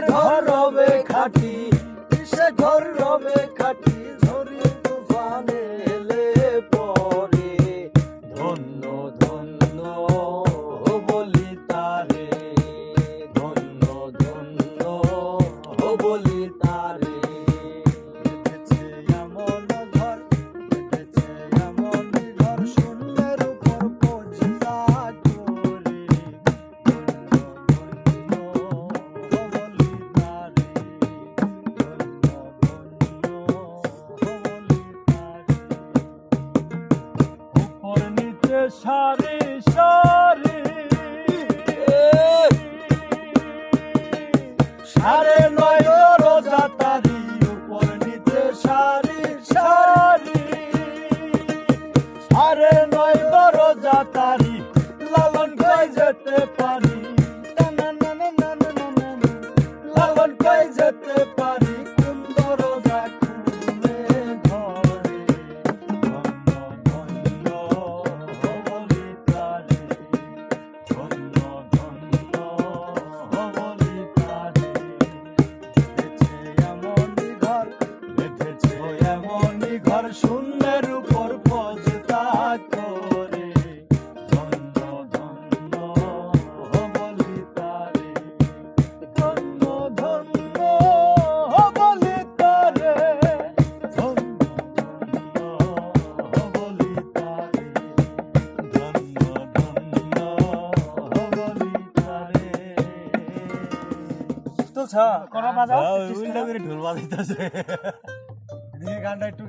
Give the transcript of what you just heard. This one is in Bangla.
কিসের ঘর রবে খাটি, কিসের ঘর রবে খাটি, ঝড়ি তুফানে এলে পরে ধন্য ধন্য বলি তারে, ধন্য ধন্য বলি তারে। বেঁধেছে এমন ঘর, বেঁধেছে এমন ঘর, শূন্যের উপর পৌঁছতা করে সারি সারি সাড়ে নয় রোজা তারি, উপর নিচে সারি সারি সাড়ে নয় রোজা তারি, লালন কই যেতে পারি, লালন কই যেতে পারি, কোন দরজা খুলে ধরে ধন্য ধন্য বলি তারে, ধন্য ধন্য বলি তারে। বেঁধেছে এমনই ঘর, বেঁধেছে এমনই ঘর, শূন্যের উপর পৌঁছতা করে ধন্য ধন্য বলি তারে, ধন্য ধন্য বলি তারে, ধন্য ধন্য বলি তারে, ধন্য ধন্য বলি তারে। তো ছা কোন বাজাও উল্টা করে ঢোল বাজাইতাছে, গানটা একটু